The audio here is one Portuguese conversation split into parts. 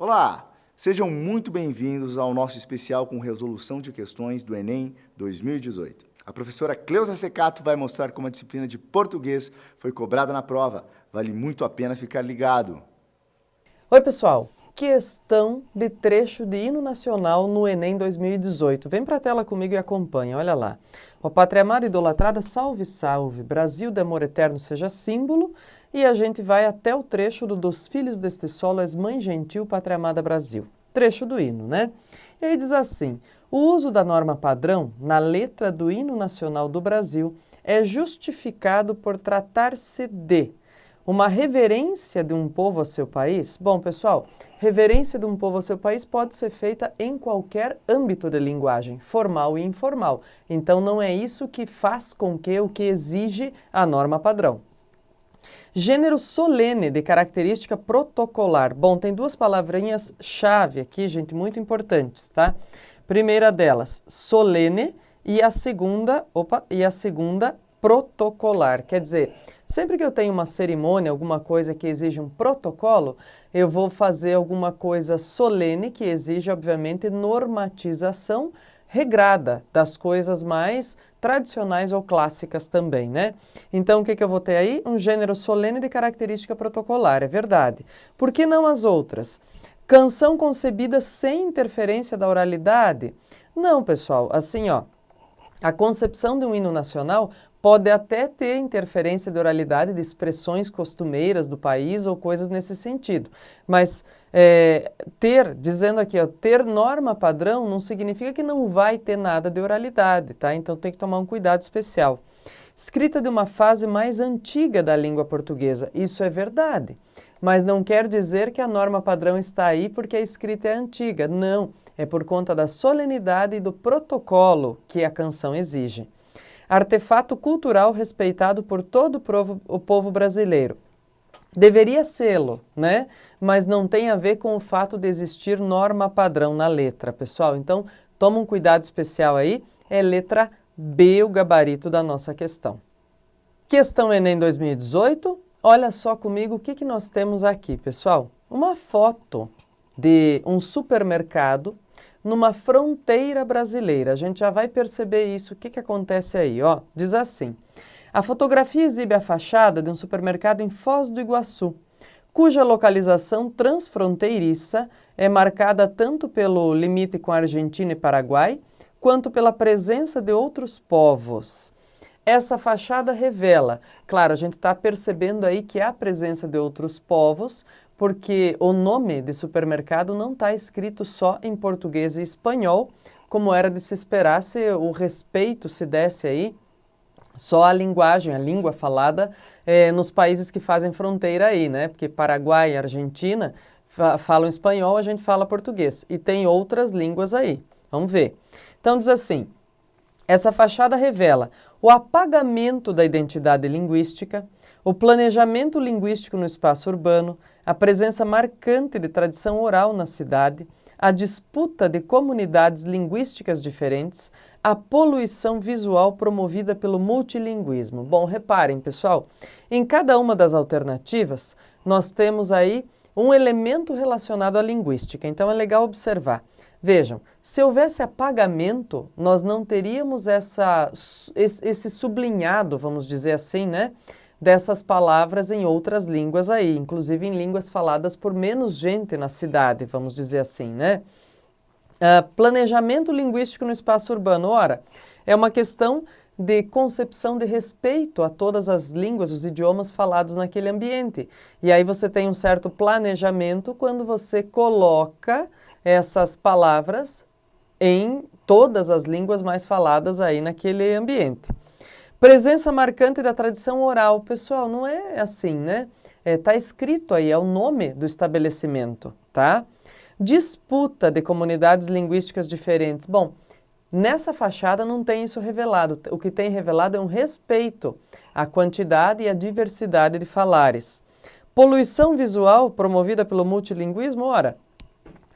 Olá, sejam muito bem-vindos ao nosso especial com resolução de questões do Enem 2018. A professora Cleusa Secato vai mostrar como a disciplina de português foi cobrada na prova. Vale muito a pena ficar ligado. Oi, pessoal. Questão de trecho de hino nacional no Enem 2018. Vem para a tela comigo e acompanha, olha lá. Ó pátria amada, idolatrada, salve, salve, Brasil de amor eterno seja símbolo. E a gente vai até o trecho do Dos filhos deste solo és mãe gentil, pátria amada Brasil. Trecho do hino, né? E aí diz assim: o uso da norma padrão na letra do hino nacional do Brasil é justificado por tratar-se de uma reverência de um povo a seu país. Bom, pessoal, reverência de um povo a seu país pode ser feita em qualquer âmbito de linguagem, formal e informal. Então, não é isso que faz com que o que exige a norma padrão. Gênero solene de característica protocolar. Bom, tem duas palavrinhas-chave aqui, gente, muito importantes, tá? Primeira delas, solene, e a segunda, protocolar. Quer dizer, sempre que eu tenho uma cerimônia, alguma coisa que exige um protocolo, eu vou fazer alguma coisa solene que exige, obviamente, normatização regrada das coisas mais tradicionais ou clássicas também, né? Então, o que eu vou ter aí? Um gênero solene de característica protocolar, é verdade. Por que não as outras? Canção concebida sem interferência da oralidade? Não, pessoal, assim, ó, a concepção de um hino nacional pode até ter interferência de oralidade de expressões costumeiras do país ou coisas nesse sentido. Mas dizendo aqui, ó, ter norma padrão não significa que não vai ter nada de oralidade, tá? Então tem que tomar um cuidado especial. Escrita de uma fase mais antiga da língua portuguesa, isso é verdade. Mas não quer dizer que a norma padrão está aí porque a escrita é antiga. Não, é por conta da solenidade e do protocolo que a canção exige. Artefato cultural respeitado por todo o povo brasileiro. Deveria sê-lo, né? Mas não tem a ver com o fato de existir norma padrão na letra, pessoal. Então, toma um cuidado especial aí. É letra B o gabarito da nossa questão. Questão Enem 2018. Olha só comigo o que nós temos aqui, pessoal. Uma foto de um supermercado numa fronteira brasileira. A gente já vai perceber isso. O que acontece aí? Ó, diz assim: a fotografia exibe a fachada de um supermercado em Foz do Iguaçu, cuja localização transfronteiriça é marcada tanto pelo limite com a Argentina e Paraguai, quanto pela presença de outros povos. Essa fachada revela, claro, a gente está percebendo aí que há presença de outros povos, porque o nome de supermercado não está escrito só em português e espanhol, como era de se esperar se o respeito se desse aí só a linguagem, a língua falada nos países que fazem fronteira aí, né? Porque Paraguai e Argentina falam espanhol, a gente fala português. E tem outras línguas aí. Vamos ver. Então diz assim: essa fachada revela o apagamento da identidade linguística, o planejamento linguístico no espaço urbano, a presença marcante de tradição oral na cidade, a disputa de comunidades linguísticas diferentes, a poluição visual promovida pelo multilinguismo. Bom, reparem, pessoal, em cada uma das alternativas, nós temos aí um elemento relacionado à linguística, então é legal observar. Vejam, se houvesse apagamento, nós não teríamos esse sublinhado, vamos dizer assim, né, dessas palavras em outras línguas aí, inclusive em línguas faladas por menos gente na cidade, vamos dizer assim, né? Planejamento linguístico no espaço urbano. Ora, é uma questão de concepção de respeito a todas as línguas, os idiomas falados naquele ambiente. E aí você tem um certo planejamento quando você coloca essas palavras em todas as línguas mais faladas aí naquele ambiente. Presença marcante da tradição oral. Pessoal, não é assim, né? Tá escrito aí, é o nome do estabelecimento, tá? Disputa de comunidades linguísticas diferentes. Bom, nessa fachada não tem isso revelado. O que tem revelado é um respeito à quantidade e à diversidade de falares. Poluição visual promovida pelo multilinguismo, ora,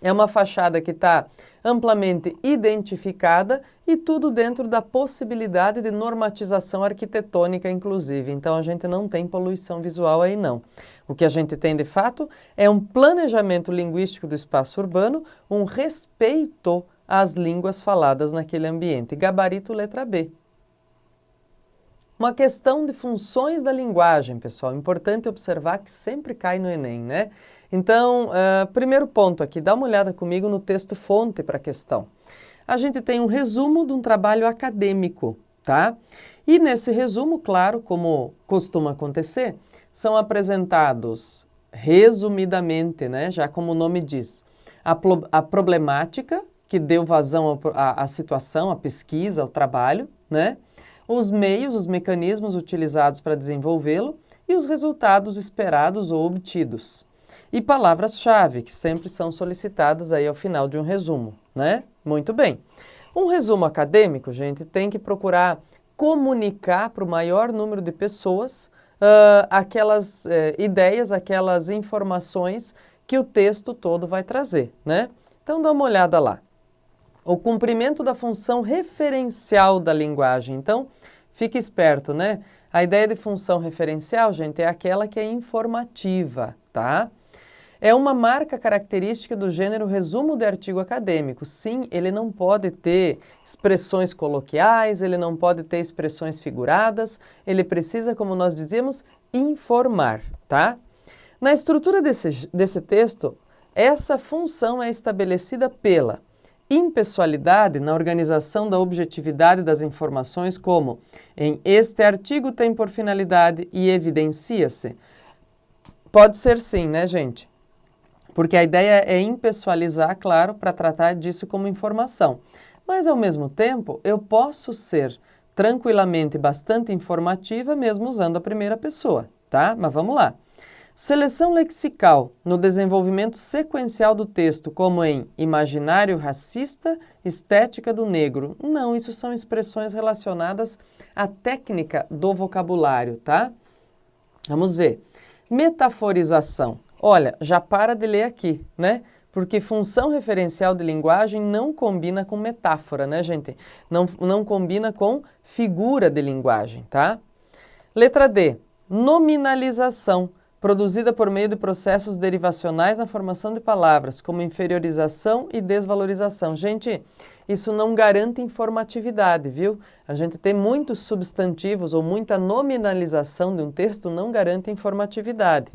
é uma fachada que está amplamente identificada e tudo dentro da possibilidade de normatização arquitetônica, inclusive. Então, a gente não tem poluição visual aí, não. O que a gente tem, de fato, é um planejamento linguístico do espaço urbano, um respeito às línguas faladas naquele ambiente. Gabarito letra B. Uma questão de funções da linguagem, pessoal. Importante observar que sempre cai no Enem, né? Então, primeiro ponto aqui, dá uma olhada comigo no texto-fonte para a questão. A gente tem um resumo de um trabalho acadêmico, tá? E nesse resumo, claro, como costuma acontecer, são apresentados resumidamente, né, já como o nome diz, a problemática que deu vazão à situação, à pesquisa, ao trabalho, né, os meios, os mecanismos utilizados para desenvolvê-lo e os resultados esperados ou obtidos. E palavras-chave, que sempre são solicitadas aí ao final de um resumo, né? Muito bem. Um resumo acadêmico, gente, tem que procurar comunicar para o maior número de pessoas aquelas ideias, aquelas informações que o texto todo vai trazer, né? Então, dá uma olhada lá. O cumprimento da função referencial da linguagem. Então, fique esperto, né? A ideia de função referencial, gente, é aquela que é informativa, tá? É uma marca característica do gênero resumo de artigo acadêmico. Sim, ele não pode ter expressões coloquiais, ele não pode ter expressões figuradas, ele precisa, como nós dizíamos, informar, tá? Na estrutura desse texto, essa função é estabelecida pela impessoalidade na organização da objetividade das informações, como em este artigo tem por finalidade e evidencia-se. Pode ser sim, né, gente? Porque a ideia é impessoalizar, claro, para tratar disso como informação. Mas, ao mesmo tempo, eu posso ser tranquilamente bastante informativa, mesmo usando a primeira pessoa, tá? Mas vamos lá. Seleção lexical no desenvolvimento sequencial do texto, como em imaginário racista, estética do negro. Não, isso são expressões relacionadas à técnica do vocabulário, tá? Vamos ver. Metaforização. Olha, já para de ler aqui, né? Porque função referencial de linguagem não combina com metáfora, né, gente? Não combina com figura de linguagem, tá? Letra D. Nominalização, produzida por meio de processos derivacionais na formação de palavras, como inferiorização e desvalorização. Gente, isso não garante informatividade, viu? A gente ter muitos substantivos ou muita nominalização de um texto não garante informatividade.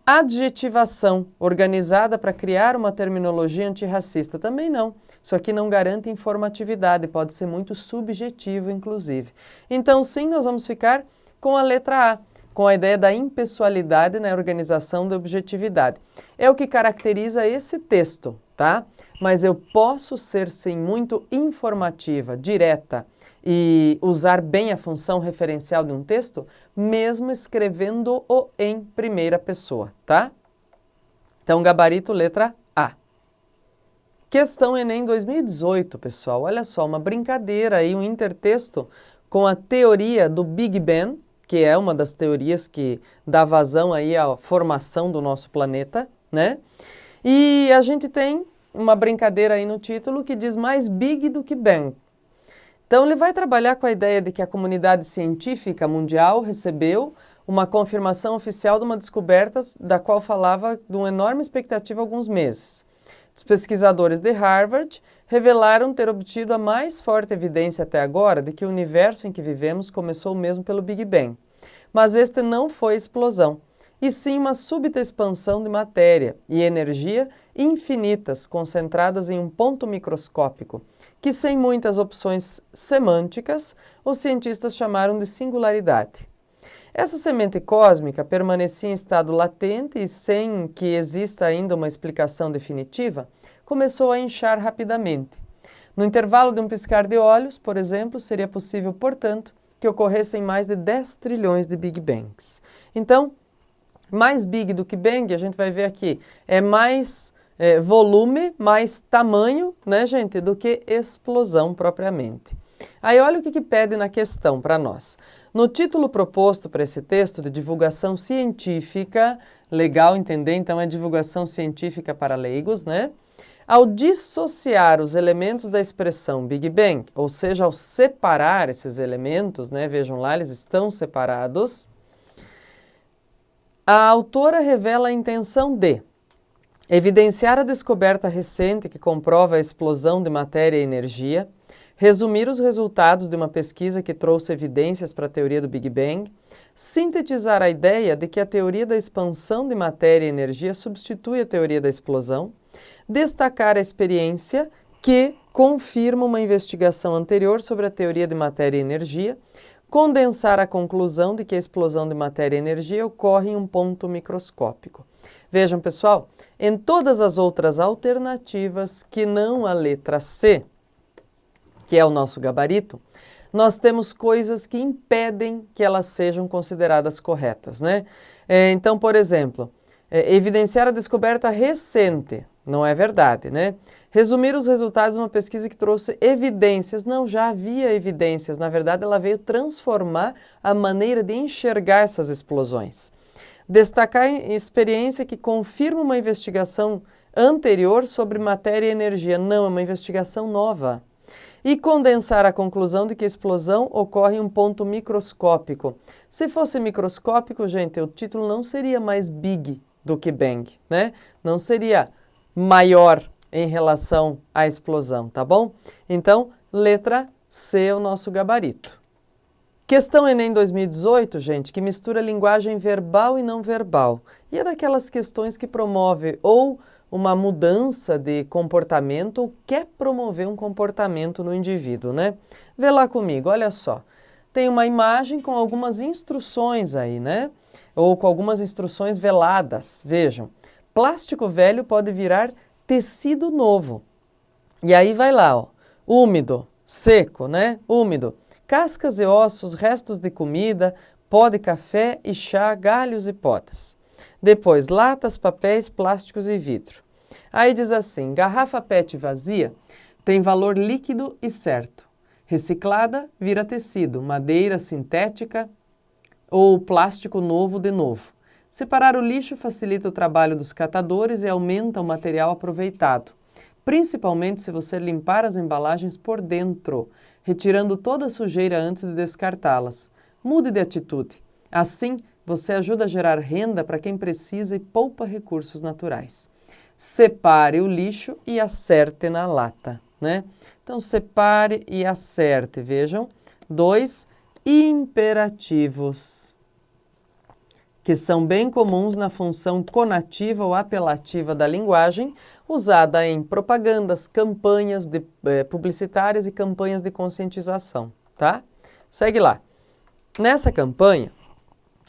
Adjetivação, organizada para criar uma terminologia antirracista, também não. Isso aqui não garante informatividade, pode ser muito subjetivo, inclusive. Então, sim, nós vamos ficar com a letra A, com a ideia da impessoalidade na organização da objetividade. É o que caracteriza esse texto, tá? Mas eu posso ser, sim, muito informativa, direta, e usar bem a função referencial de um texto, mesmo escrevendo-o em primeira pessoa, tá? Então, gabarito, letra A. Questão Enem 2018, pessoal. Olha só, uma brincadeira aí, um intertexto com a teoria do Big Bang, que é uma das teorias que dá vazão aí à formação do nosso planeta, né? E a gente tem uma brincadeira aí no título que diz mais Big do que Bang. Então, ele vai trabalhar com a ideia de que a comunidade científica mundial recebeu uma confirmação oficial de uma descoberta da qual falava de uma enorme expectativa há alguns meses. Os pesquisadores de Harvard revelaram ter obtido a mais forte evidência até agora de que o universo em que vivemos começou mesmo pelo Big Bang. Mas este não foi explosão, e sim uma súbita expansão de matéria e energia infinitas concentradas em um ponto microscópico, que sem muitas opções semânticas, os cientistas chamaram de singularidade. Essa semente cósmica permanecia em estado latente e, sem que exista ainda uma explicação definitiva, começou a inchar rapidamente. No intervalo de um piscar de olhos, por exemplo, seria possível, portanto, que ocorressem mais de 10 trilhões de Big Bangs. Então, mais Big do que Bang, a gente vai ver aqui, é mais volume, mais tamanho, né, gente, do que explosão propriamente. Aí olha o que pede na questão para nós. No título proposto para esse texto de divulgação científica, legal entender, então é divulgação científica para leigos, né? Ao dissociar os elementos da expressão Big Bang, ou seja, ao separar esses elementos, né, vejam lá, eles estão separados, A autora revela a intenção de evidenciar a descoberta recente que comprova a explosão de matéria e energia, resumir os resultados de uma pesquisa que trouxe evidências para a teoria do Big Bang, sintetizar a ideia de que a teoria da expansão de matéria e energia substitui a teoria da explosão, destacar a experiência que confirma uma investigação anterior sobre a teoria de matéria e energia, condensar a conclusão de que a explosão de matéria e energia ocorre em um ponto microscópico. Vejam, pessoal, em todas as outras alternativas que não a letra C, que é o nosso gabarito, nós temos coisas que impedem que elas sejam consideradas corretas, né? Então, por exemplo, evidenciar a descoberta recente, não é verdade, né? Resumir os resultados de uma pesquisa que trouxe evidências, não, já havia evidências, na verdade ela veio transformar a maneira de enxergar essas explosões. Destacar a experiência que confirma uma investigação anterior sobre matéria e energia, não, é uma investigação nova. E condensar a conclusão de que a explosão ocorre em um ponto microscópico. Se fosse microscópico, gente, o título não seria mais big do que bang, né? Não seria maior em relação à explosão, tá bom? Então, letra C é o nosso gabarito. Questão Enem 2018, gente, que mistura linguagem verbal e não verbal. E é daquelas questões que promove ou uma mudança de comportamento ou quer promover um comportamento no indivíduo, né? Vê lá comigo, olha só. Tem uma imagem com algumas instruções aí, né? Ou com algumas instruções veladas. Vejam, plástico velho pode virar tecido novo. E aí vai lá, ó, úmido, seco, né? Úmido. Cascas e ossos, restos de comida, pó de café e chá, galhos e podas. Depois, latas, papéis, plásticos e vidro. Aí diz assim, garrafa PET vazia tem valor líquido e certo. Reciclada, vira tecido, madeira sintética ou plástico novo de novo. Separar o lixo facilita o trabalho dos catadores e aumenta o material aproveitado, principalmente se você limpar as embalagens por dentro, retirando toda a sujeira antes de descartá-las. Mude de atitude. Assim, você ajuda a gerar renda para quem precisa e poupa recursos naturais. Separe o lixo e acerte na lata, né? Então, separe e acerte. Vejam, 2 imperativos, que são bem comuns na função conativa ou apelativa da linguagem, usada em propagandas, campanhas publicitárias e campanhas de conscientização, tá? Segue lá. Nessa campanha,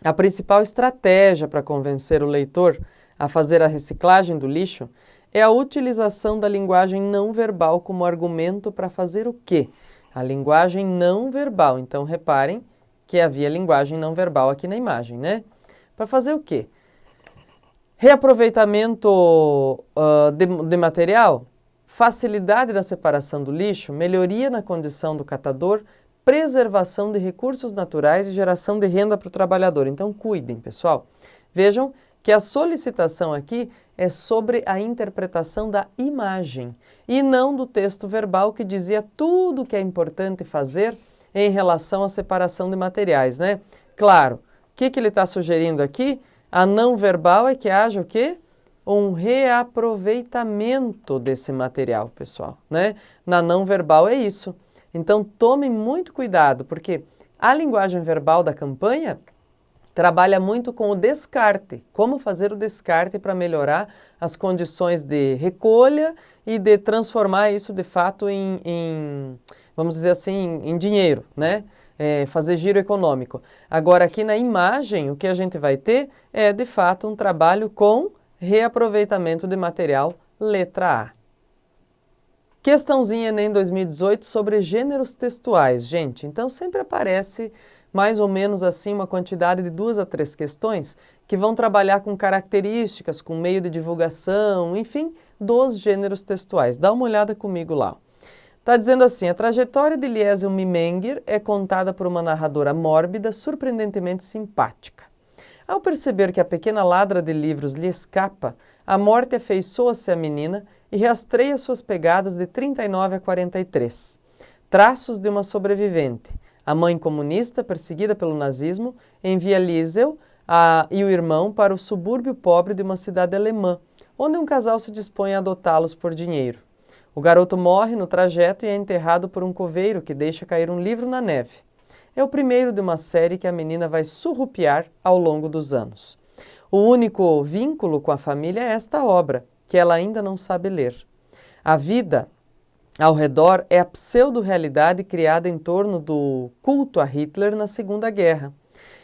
a principal estratégia para convencer o leitor a fazer a reciclagem do lixo é a utilização da linguagem não verbal como argumento para fazer o quê? A linguagem não verbal. Então, reparem que havia linguagem não verbal aqui na imagem, né? Para fazer o quê? Reaproveitamento de material, facilidade na separação do lixo, melhoria na condição do catador, preservação de recursos naturais e geração de renda para o trabalhador. Então, cuidem, pessoal. Vejam que a solicitação aqui é sobre a interpretação da imagem e não do texto verbal que dizia tudo o que é importante fazer em relação à separação de materiais, né? Claro, o que ele está sugerindo aqui? A não verbal é que haja o quê? Um reaproveitamento desse material, pessoal, né? Na não verbal é isso. Então, tomem muito cuidado, porque a linguagem verbal da campanha trabalha muito com o descarte, como fazer o descarte para melhorar as condições de recolha e de transformar isso de fato em vamos dizer assim, em dinheiro, né? Fazer giro econômico. Agora, aqui na imagem, o que a gente vai ter é, de fato, um trabalho com reaproveitamento de material, letra A. Questãozinha Enem 2018 sobre gêneros textuais. Gente, então sempre aparece mais ou menos assim uma quantidade de 2 a 3 questões que vão trabalhar com características, com meio de divulgação, enfim, dos gêneros textuais. Dá uma olhada comigo lá. Está dizendo assim, a trajetória de Liesel Mimenger é contada por uma narradora mórbida, surpreendentemente simpática. Ao perceber que a pequena ladra de livros lhe escapa, a morte afeiçoa-se à menina e rastreia suas pegadas de 39 a 43. Traços de uma sobrevivente. A mãe comunista, perseguida pelo nazismo, envia Liesel e o irmão para o subúrbio pobre de uma cidade alemã, onde um casal se dispõe a adotá-los por dinheiro. O garoto morre no trajeto e é enterrado por um coveiro que deixa cair um livro na neve. É o primeiro de uma série que a menina vai surrupiar ao longo dos anos. O único vínculo com a família é esta obra, que ela ainda não sabe ler. A vida ao redor é a pseudo-realidade criada em torno do culto a Hitler na Segunda Guerra.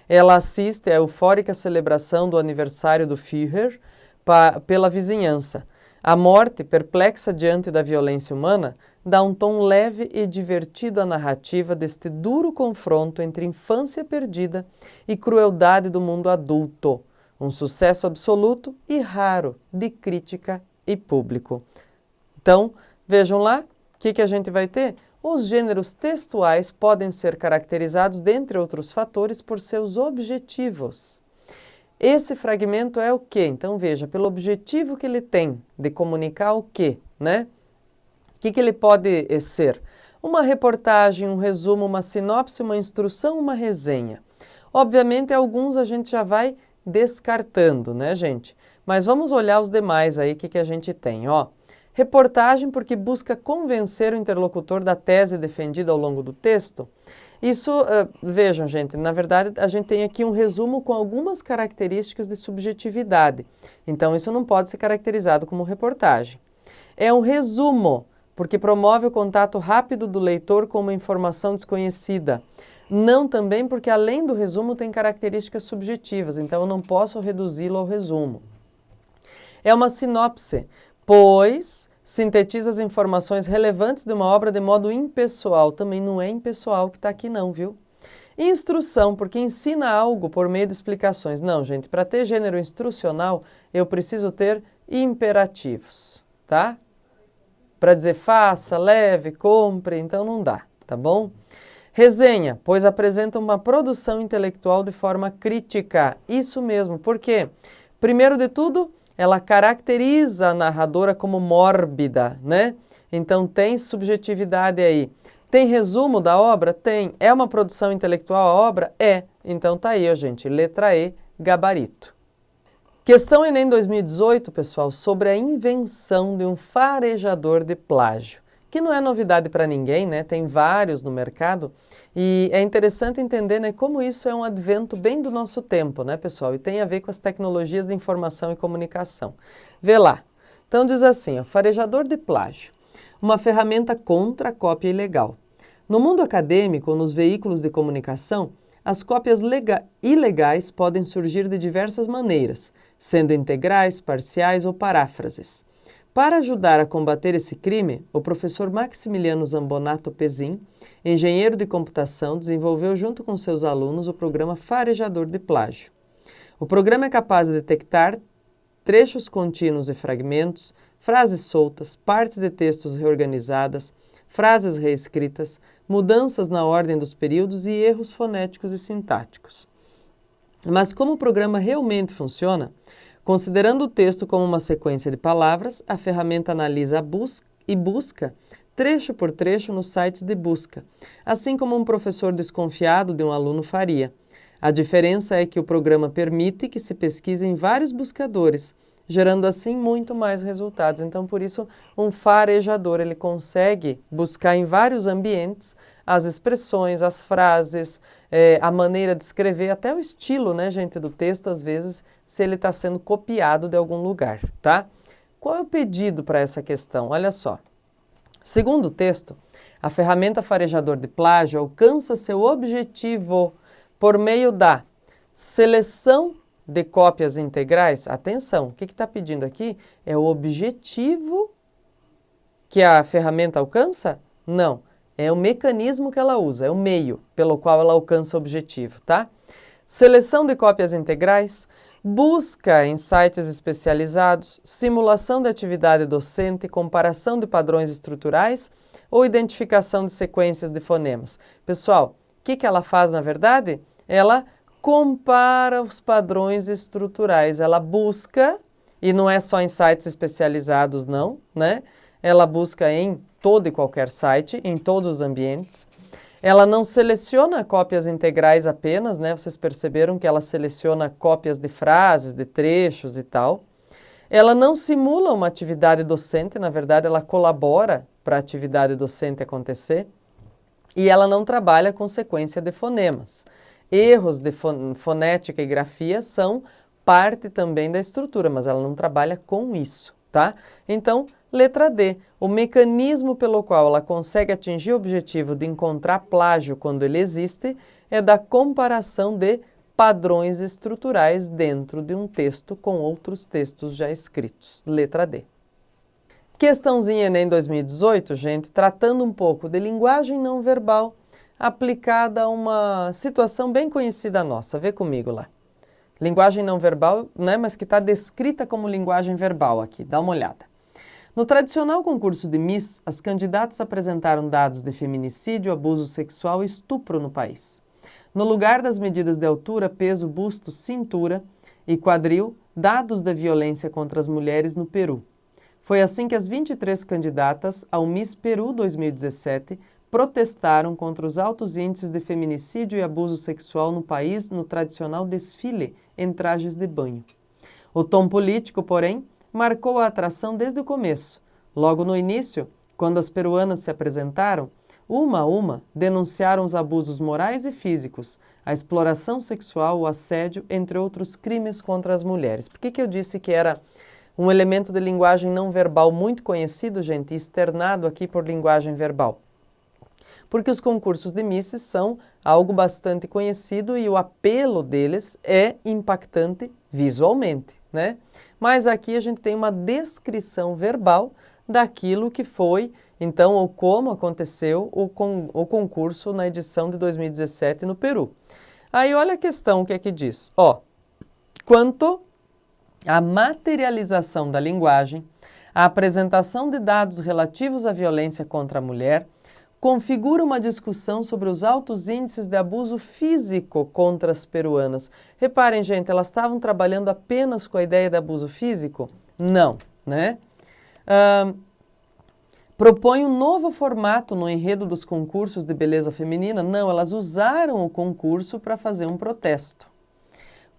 Ela assiste à eufórica celebração do aniversário do Führer pela vizinhança. A morte, perplexa diante da violência humana, dá um tom leve e divertido à narrativa deste duro confronto entre infância perdida e crueldade do mundo adulto. Um sucesso absoluto e raro de crítica e público. Então, vejam lá, o que a gente vai ter? Os gêneros textuais podem ser caracterizados, dentre outros fatores, por seus objetivos. Esse fragmento é o quê? Então veja, pelo objetivo que ele tem de comunicar o quê, né? O que ele pode ser? Uma reportagem, um resumo, uma sinopse, uma instrução, uma resenha. Obviamente, alguns a gente já vai descartando, né, gente? Mas vamos olhar os demais aí, o que a gente tem, ó. Reportagem porque busca convencer o interlocutor da tese defendida ao longo do texto. Isso, vejam, gente, na verdade a gente tem aqui um resumo com algumas características de subjetividade. Então isso não pode ser caracterizado como reportagem. É um resumo, porque promove o contato rápido do leitor com uma informação desconhecida. Não também porque além do resumo tem características subjetivas, então eu não posso reduzi-lo ao resumo. É uma sinopse, pois sintetiza as informações relevantes de uma obra de modo impessoal. Também não é impessoal que está aqui não, viu? Instrução, porque ensina algo por meio de explicações. Não, gente, para ter gênero instrucional, eu preciso ter imperativos, tá? Para dizer faça, leve, compre, então não dá, tá bom? Resenha, pois apresenta uma produção intelectual de forma crítica. Isso mesmo, por quê? Primeiro de tudo, ela caracteriza a narradora como mórbida, né? Então tem subjetividade aí. Tem resumo da obra? Tem. É uma produção intelectual a obra? É. Então tá aí, ó, gente. Letra E, gabarito. Questão Enem 2018, pessoal, sobre a invenção de um farejador de plágio, que não é novidade para ninguém, né? Tem vários no mercado e é interessante entender, né, como isso é um advento bem do nosso tempo, né, pessoal? E tem a ver com as tecnologias de informação e comunicação. Vê lá. Então diz assim, ó, farejador de plágio, uma ferramenta contra a cópia ilegal. No mundo acadêmico ou nos veículos de comunicação, as cópias ilegais podem surgir de diversas maneiras, sendo integrais, parciais ou paráfrases. Para ajudar a combater esse crime, o professor Maximiliano Zambonato Pezin, engenheiro de computação, desenvolveu junto com seus alunos o programa Farejador de Plágio. O programa é capaz de detectar trechos contínuos e fragmentos, frases soltas, partes de textos reorganizadas, frases reescritas, mudanças na ordem dos períodos e erros fonéticos e sintáticos. Mas como o programa realmente funciona? Considerando o texto como uma sequência de palavras, a ferramenta analisa e busca trecho por trecho nos sites de busca, assim como um professor desconfiado de um aluno faria. A diferença é que o programa permite que se pesquise em vários buscadores, gerando assim muito mais resultados. Então, por isso, um farejador, ele consegue buscar em vários ambientes as expressões, as frases, a maneira de escrever, até o estilo, né, gente, do texto, às vezes, se ele está sendo copiado de algum lugar, tá? Qual é o pedido para essa questão? Olha só. Segundo o texto, a ferramenta farejador de plágio alcança seu objetivo por meio da seleção de cópias integrais. Atenção, o que está pedindo aqui é o objetivo que a ferramenta alcança? Não, é o mecanismo que ela usa, é o meio pelo qual ela alcança o objetivo, tá? Seleção de cópias integrais, busca em sites especializados, simulação de atividade docente, comparação de padrões estruturais ou identificação de sequências de fonemas. Pessoal, o que ela faz na verdade? Ela compara os padrões estruturais, ela busca, e não é só em sites especializados não, né? Ela busca em todo e qualquer site, em todos os ambientes. Ela não seleciona cópias integrais apenas, né? Vocês perceberam que ela seleciona cópias de frases, de trechos e tal. Ela não simula uma atividade docente, na verdade ela colabora para a atividade docente acontecer. E ela não trabalha com sequência de fonemas. Erros de fonética e grafia são parte também da estrutura, mas ela não trabalha com isso, tá? Então, letra D, o mecanismo pelo qual ela consegue atingir o objetivo de encontrar plágio quando ele existe é da comparação de padrões estruturais dentro de um texto com outros textos já escritos. Letra D. Questãozinha Enem 2018, gente, tratando um pouco de linguagem não verbal aplicada a uma situação bem conhecida nossa. Vê comigo lá. Linguagem não verbal, né, mas que está descrita como linguagem verbal aqui. Dá uma olhada. No tradicional concurso de Miss, as candidatas apresentaram dados de feminicídio, abuso sexual e estupro no país. No lugar das medidas de altura, peso, busto, cintura e quadril, dados da violência contra as mulheres no Peru. Foi assim que as 23 candidatas ao Miss Peru 2017 protestaram contra os altos índices de feminicídio e abuso sexual no país no tradicional desfile em trajes de banho. O tom político, porém, marcou a atração desde o começo. Logo no início, quando as peruanas se apresentaram, uma a uma denunciaram os abusos morais e físicos, a exploração sexual, o assédio, entre outros crimes contra as mulheres. Por que eu disse que era um elemento de linguagem não verbal muito conhecido, gente, externado aqui por linguagem verbal? Porque os concursos de Misses são algo bastante conhecido e o apelo deles é impactante visualmente, né? Mas aqui a gente tem uma descrição verbal daquilo que foi, então, ou como aconteceu o concurso na edição de 2017 no Peru. Aí olha a questão, o que é que diz? Quanto à materialização da linguagem, a apresentação de dados relativos à violência contra a mulher configura uma discussão sobre os altos índices de abuso físico contra as peruanas. Reparem, gente, elas estavam trabalhando apenas com a ideia de abuso físico? Não, né? Propõe um novo formato no enredo dos concursos de beleza feminina? Não, elas usaram o concurso para fazer um protesto.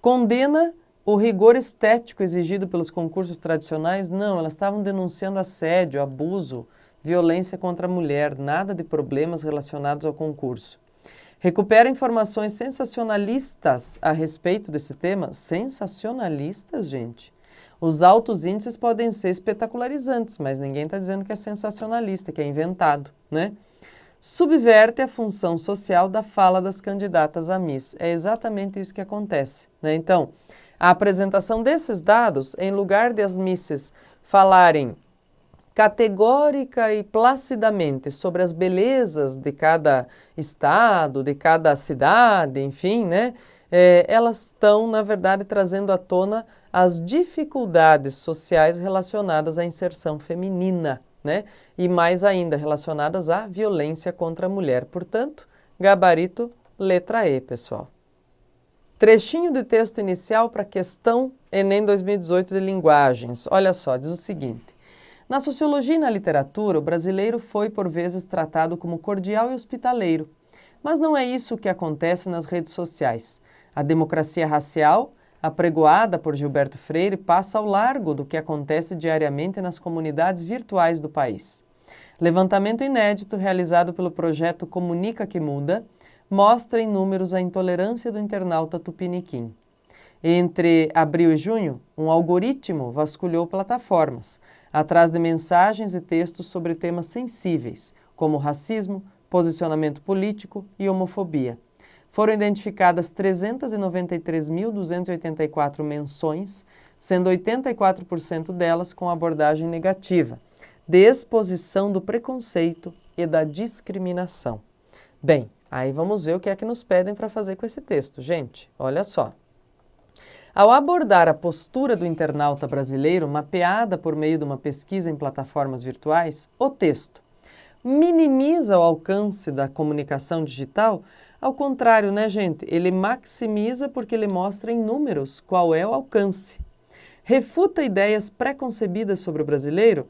Condena o rigor estético exigido pelos concursos tradicionais? Não, elas estavam denunciando assédio, abuso, violência contra a mulher, nada de problemas relacionados ao concurso. Recupera informações sensacionalistas a respeito desse tema? Sensacionalistas, gente? Os altos índices podem ser espetacularizantes, mas ninguém está dizendo que é sensacionalista, que é inventado, né? Subverte a função social da fala das candidatas a Miss. É exatamente isso que acontece, né? Então, a apresentação desses dados, em lugar de as Misses falarem categórica e placidamente sobre as belezas de cada estado, de cada cidade, enfim, né? Elas estão, na verdade, trazendo à tona as dificuldades sociais relacionadas à inserção feminina, né? E mais ainda, relacionadas à violência contra a mulher. Portanto, gabarito letra E, pessoal. Trechinho de texto inicial para a questão Enem 2018 de linguagens. Olha só, diz o seguinte. Na sociologia e na literatura, o brasileiro foi, por vezes, tratado como cordial e hospitaleiro. Mas não é isso que acontece nas redes sociais. A democracia racial, apregoada por Gilberto Freire, passa ao largo do que acontece diariamente nas comunidades virtuais do país. Levantamento inédito realizado pelo projeto Comunica que Muda mostra em números a intolerância do internauta tupiniquim. Entre abril e junho, um algoritmo vasculhou plataformas, atrás de mensagens e textos sobre temas sensíveis, como racismo, posicionamento político e homofobia. Foram identificadas 393.284 menções, sendo 84% delas com abordagem negativa, de exposição do preconceito e da discriminação. Bem, aí vamos ver o que é que nos pedem para fazer com esse texto. Gente, olha só. Ao abordar a postura do internauta brasileiro, mapeada por meio de uma pesquisa em plataformas virtuais, o texto minimiza o alcance da comunicação digital? Ao contrário, né, gente? Ele maximiza porque ele mostra em números qual é o alcance. Refuta ideias pré-concebidas sobre o brasileiro?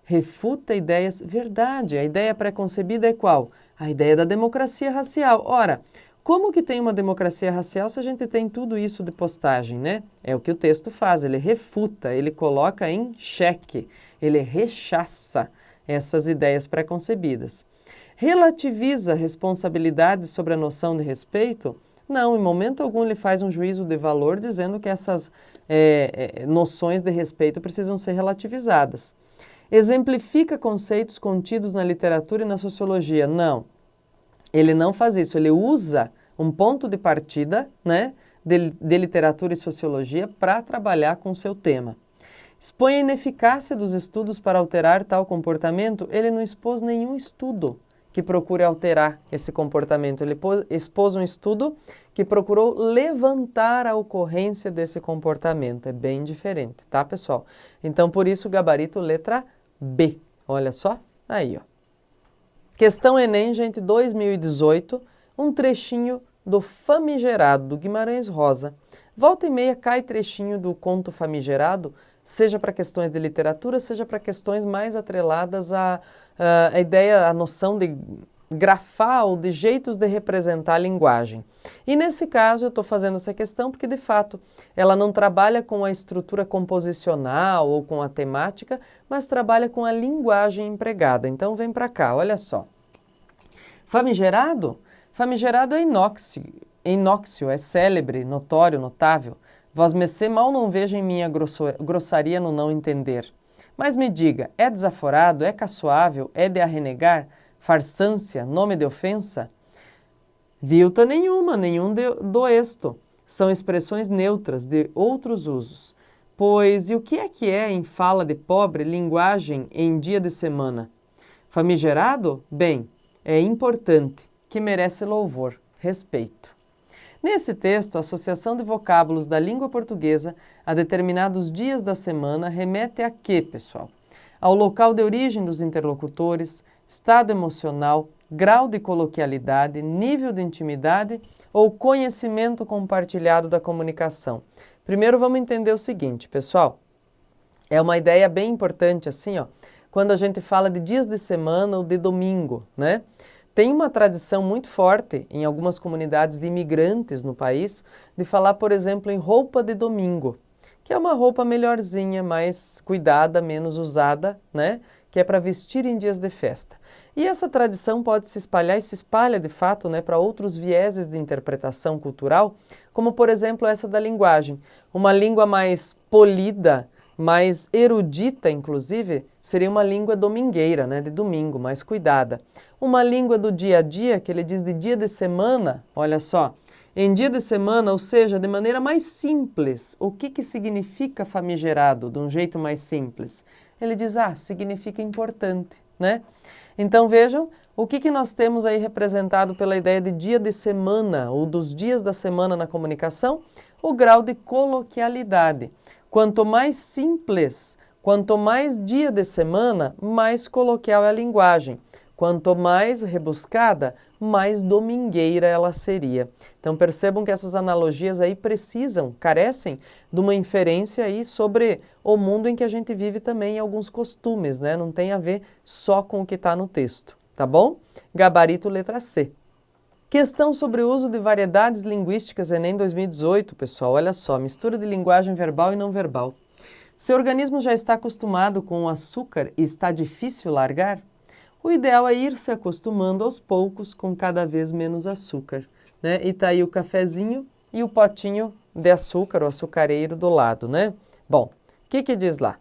Refuta ideias... Verdade, a ideia pré-concebida é qual? A ideia da democracia racial. Ora, como que tem uma democracia racial se a gente tem tudo isso de postagem, né? É o que o texto faz, ele refuta, ele coloca em xeque, ele rechaça essas ideias pré-concebidas. Relativiza responsabilidades sobre a noção de respeito? Não, em momento algum ele faz um juízo de valor dizendo que essas noções de respeito precisam ser relativizadas. Exemplifica conceitos contidos na literatura e na sociologia? Não. Ele não faz isso, ele usa um ponto de partida, né, de literatura e sociologia para trabalhar com o seu tema. Expõe a ineficácia dos estudos para alterar tal comportamento? Ele não expôs nenhum estudo que procure alterar esse comportamento. Ele expôs um estudo que procurou levantar a ocorrência desse comportamento. É bem diferente, tá, pessoal? Então, por isso, gabarito letra B. Olha só, aí, ó. Questão Enem, gente, 2018, um trechinho do Famigerado, do Guimarães Rosa. Volta e meia cai trechinho do conto Famigerado, seja para questões de literatura, seja para questões mais atreladas à ideia, à noção de grafar ou de jeitos de representar a linguagem. E nesse caso eu estou fazendo essa questão porque, de fato, ela não trabalha com a estrutura composicional ou com a temática, mas trabalha com a linguagem empregada. Então vem para cá, olha só. Famigerado? Famigerado é inóxio, é célebre, notório, notável. Vosmecê mal não veja em minha grossaria no não entender. Mas me diga, é desaforado, é caçoável, é de arrenegar, farsância, nome de ofensa? Vilta nenhuma, nenhum doesto. São expressões neutras de outros usos. Pois, e o que é em fala de pobre, linguagem em dia de semana? Famigerado? Bem, é importante, que merece louvor, respeito. Nesse texto, a associação de vocábulos da língua portuguesa a determinados dias da semana remete a quê, pessoal? Ao local de origem dos interlocutores, estado emocional, grau de coloquialidade, nível de intimidade ou conhecimento compartilhado da comunicação. Primeiro vamos entender o seguinte, pessoal. É uma ideia bem importante assim, ó, quando a gente fala de dias de semana ou de domingo, né? Tem uma tradição muito forte em algumas comunidades de imigrantes no país de falar, por exemplo, em roupa de domingo, que é uma roupa melhorzinha, mais cuidada, menos usada, né? Que é para vestir em dias de festa. E essa tradição pode se espalhar e se espalha de fato, né, para outros vieses de interpretação cultural, como por exemplo essa da linguagem. Uma língua mais polida, mais erudita, inclusive, seria uma língua domingueira, né, de domingo, mais cuidada. Uma língua do dia a dia, que ele diz de dia de semana, olha só, em dia de semana, ou seja, de maneira mais simples. O que significa famigerado, de um jeito mais simples? Ele diz, significa importante, né? Então vejam, o que nós temos aí representado pela ideia de dia de semana, ou dos dias da semana na comunicação? O grau de coloquialidade. Quanto mais simples, quanto mais dia de semana, mais coloquial é a linguagem. Quanto mais rebuscada, mais domingueira ela seria. Então percebam que essas analogias aí carecem de uma inferência aí sobre o mundo em que a gente vive também, alguns costumes, né? Não tem a ver só com o que está no texto, tá bom? Gabarito letra C. Questão sobre o uso de variedades linguísticas Enem 2018, pessoal. Olha só, mistura de linguagem verbal e não verbal. Seu organismo já está acostumado com o açúcar e está difícil largar? O ideal é ir se acostumando aos poucos com cada vez menos açúcar, né? E tá aí o cafezinho e o potinho de açúcar, o açucareiro do lado, né? Bom, o que diz lá?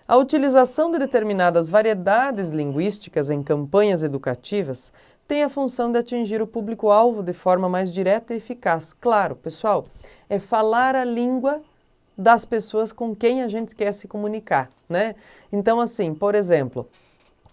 A utilização de determinadas variedades linguísticas em campanhas educativas tem a função de atingir o público-alvo de forma mais direta e eficaz. Claro, pessoal, é falar a língua das pessoas com quem a gente quer se comunicar, né? Então, assim, por exemplo,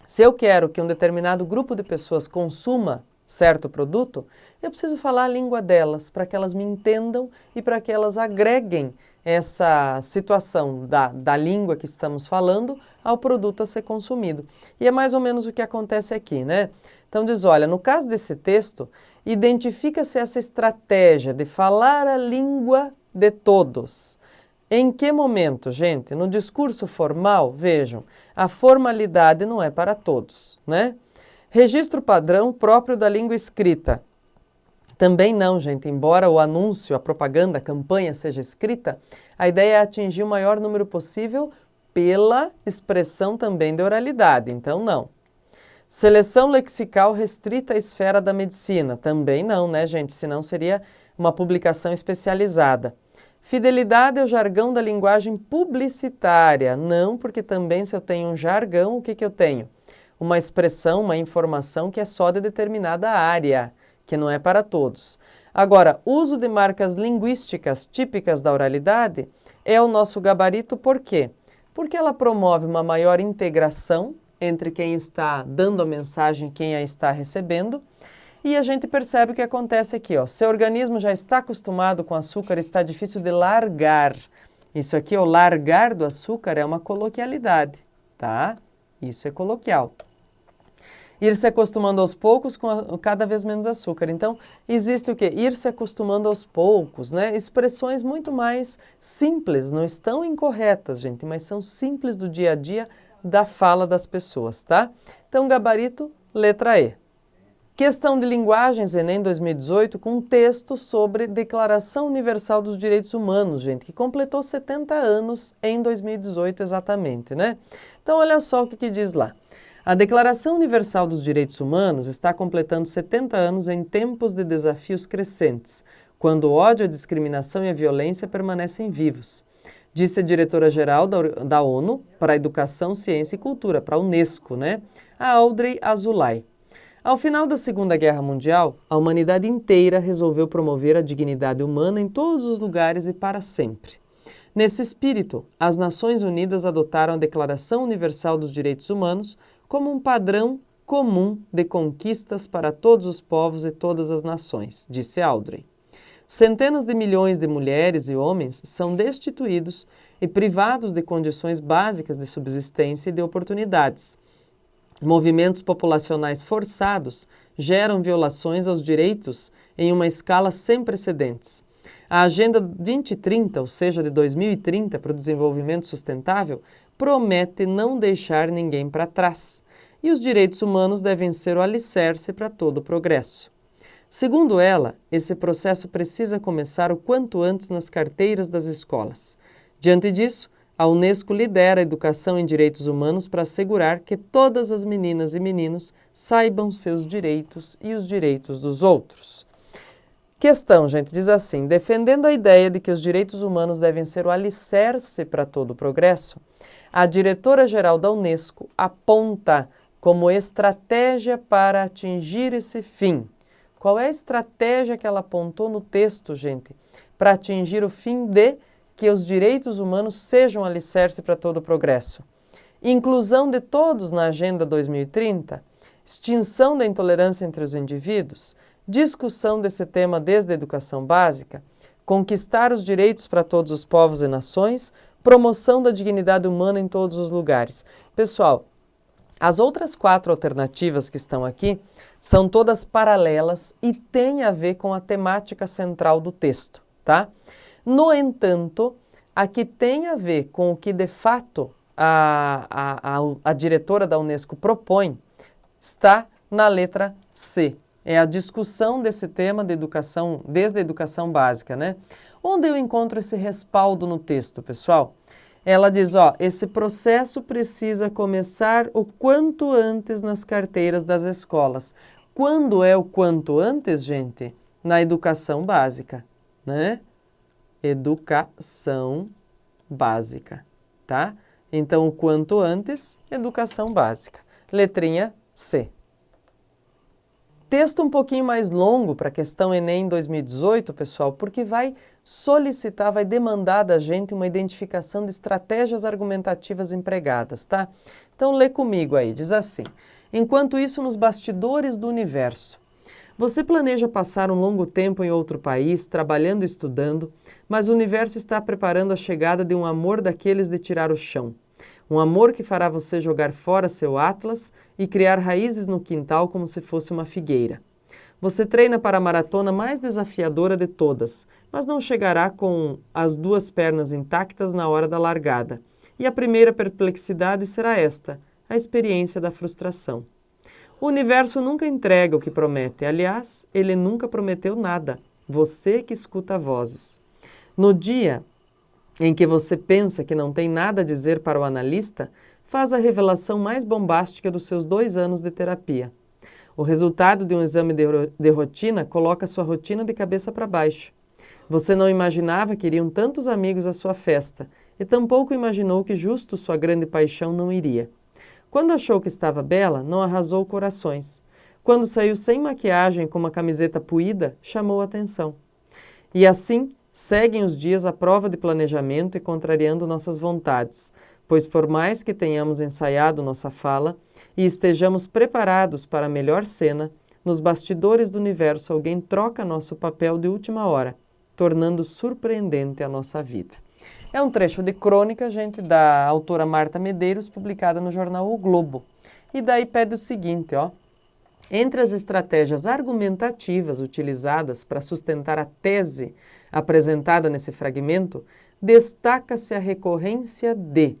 se eu quero que um determinado grupo de pessoas consuma certo produto, eu preciso falar a língua delas para que elas me entendam e para que elas agreguem essa situação da língua que estamos falando ao produto a ser consumido. E é mais ou menos o que acontece aqui, né? Então diz, olha, no caso desse texto, identifica-se essa estratégia de falar a língua de todos. Em que momento, gente? No discurso formal, vejam, a formalidade não é para todos, né? Registro padrão próprio da língua escrita. Também não, gente. Embora o anúncio, a propaganda, a campanha seja escrita, a ideia é atingir o maior número possível pela expressão também de oralidade. Então, não. Seleção lexical restrita à esfera da medicina. Também não, né, gente? Senão seria uma publicação especializada. Fidelidade ao jargão da linguagem publicitária. Não, porque também se eu tenho um jargão, o que eu tenho? Uma expressão, uma informação que é só de determinada área, que não é para todos. Agora, uso de marcas linguísticas típicas da oralidade é o nosso gabarito, por quê? Porque ela promove uma maior integração entre quem está dando a mensagem e quem a está recebendo. E a gente percebe o que acontece aqui, ó. Seu organismo já está acostumado com açúcar, está difícil de largar. Isso aqui, o largar do açúcar, é uma coloquialidade, tá? Isso é coloquial. Ir se acostumando aos poucos com cada vez menos açúcar. Então, existe o quê? Ir se acostumando aos poucos, né? Expressões muito mais simples, não estão incorretas, gente, mas são simples do dia a dia da fala das pessoas, tá? Então, gabarito, letra E. Questão de linguagens, Enem 2018, com um texto sobre Declaração Universal dos Direitos Humanos, gente, que completou 70 anos em 2018 exatamente, né? Então, olha só o que diz lá. A Declaração Universal dos Direitos Humanos está completando 70 anos em tempos de desafios crescentes, quando o ódio, a discriminação e a violência permanecem vivos, disse a diretora-geral da ONU para a Educação, Ciência e Cultura, para a Unesco, né? A Audrey Azoulay. Ao final da Segunda Guerra Mundial, a humanidade inteira resolveu promover a dignidade humana em todos os lugares e para sempre. Nesse espírito, as Nações Unidas adotaram a Declaração Universal dos Direitos Humanos como um padrão comum de conquistas para todos os povos e todas as nações, disse Audrey. Centenas de milhões de mulheres e homens são destituídos e privados de condições básicas de subsistência e de oportunidades. Movimentos populacionais forçados geram violações aos direitos em uma escala sem precedentes. A Agenda 2030, ou seja, de 2030 para o desenvolvimento sustentável, promete não deixar ninguém para trás, e os direitos humanos devem ser o alicerce para todo o progresso. Segundo ela, esse processo precisa começar o quanto antes nas carteiras das escolas. Diante disso, a Unesco lidera a educação em direitos humanos para assegurar que todas as meninas e meninos saibam seus direitos e os direitos dos outros. Questão, gente, diz assim, defendendo a ideia de que os direitos humanos devem ser o alicerce para todo o progresso, a diretora-geral da Unesco aponta como estratégia para atingir esse fim. Qual é a estratégia que ela apontou no texto, gente, para atingir o fim de que os direitos humanos sejam alicerce para todo o progresso? Inclusão de todos na Agenda 2030, extinção da intolerância entre os indivíduos, discussão desse tema desde a educação básica, conquistar os direitos para todos os povos e nações, promoção da dignidade humana em todos os lugares. Pessoal, as outras 4 alternativas que estão aqui são todas paralelas e têm a ver com a temática central do texto, tá? No entanto, a que tem a ver com o que de fato a diretora da Unesco propõe está na letra C. É a discussão desse tema de educação, desde a educação básica, né? Onde eu encontro esse respaldo no texto, pessoal? Ela diz, ó, esse processo precisa começar o quanto antes nas carteiras das escolas. Quando é o quanto antes, gente? Na educação básica, né? Educação básica, tá? Então, o quanto antes, educação básica. Letrinha C. Texto um pouquinho mais longo para a questão Enem 2018, pessoal, porque vai solicitar, vai demandar da gente uma identificação de estratégias argumentativas empregadas, tá? Então, lê comigo aí, diz assim, enquanto isso nos bastidores do universo, você planeja passar um longo tempo em outro país, trabalhando e estudando, mas o universo está preparando a chegada de um amor daqueles de tirar o chão. Um amor que fará você jogar fora seu atlas e criar raízes no quintal como se fosse uma figueira. Você treina para a maratona mais desafiadora de todas, mas não chegará com as 2 pernas intactas na hora da largada. E a primeira perplexidade será esta, a experiência da frustração. O universo nunca entrega o que promete. Aliás, ele nunca prometeu nada. Você que escuta vozes. No dia em que você pensa que não tem nada a dizer para o analista, faz a revelação mais bombástica dos seus 2 anos de terapia. O resultado de um exame de rotina coloca sua rotina de cabeça para baixo. Você não imaginava que iriam tantos amigos à sua festa e tampouco imaginou que justo sua grande paixão não iria. Quando achou que estava bela, não arrasou corações. Quando saiu sem maquiagem com uma camiseta puída, chamou a atenção. E assim, seguem os dias à prova de planejamento e contrariando nossas vontades, pois por mais que tenhamos ensaiado nossa fala e estejamos preparados para a melhor cena, nos bastidores do universo alguém troca nosso papel de última hora, tornando surpreendente a nossa vida. É um trecho de crônica, gente, da autora Marta Medeiros, publicada no jornal O Globo. E daí pede o seguinte, ó. Entre as estratégias argumentativas utilizadas para sustentar a tese apresentada nesse fragmento, destaca-se a recorrência de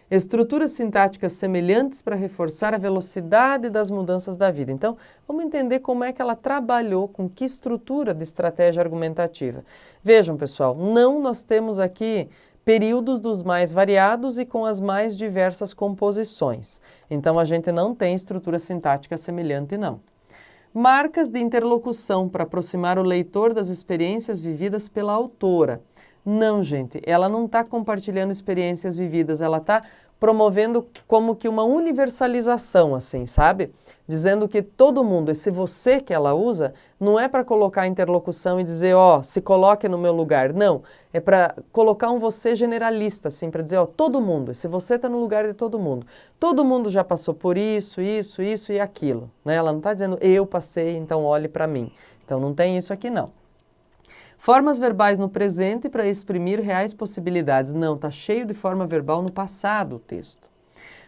estruturas sintáticas semelhantes para reforçar a velocidade das mudanças da vida. Então, vamos entender como é que ela trabalhou, com que estrutura de estratégia argumentativa. Vejam, pessoal, nós temos aqui períodos dos mais variados e com as mais diversas composições. Então, a gente não tem estrutura sintática semelhante, não. Marcas de interlocução para aproximar o leitor das experiências vividas pela autora. Não, gente, ela não está compartilhando experiências vividas, ela está promovendo como que uma universalização, assim, sabe? Dizendo que todo mundo, esse você que ela usa, não é para colocar a interlocução e dizer, ó, se coloque no meu lugar. Não, é para colocar um você generalista, assim, para dizer, ó, todo mundo, esse você está no lugar de todo mundo. Todo mundo já passou por isso e aquilo, né? Ela não está dizendo, eu passei, então olhe para mim. Então não tem isso aqui, não. Formas verbais no presente para exprimir reais possibilidades. Não, está cheio de forma verbal no passado o texto.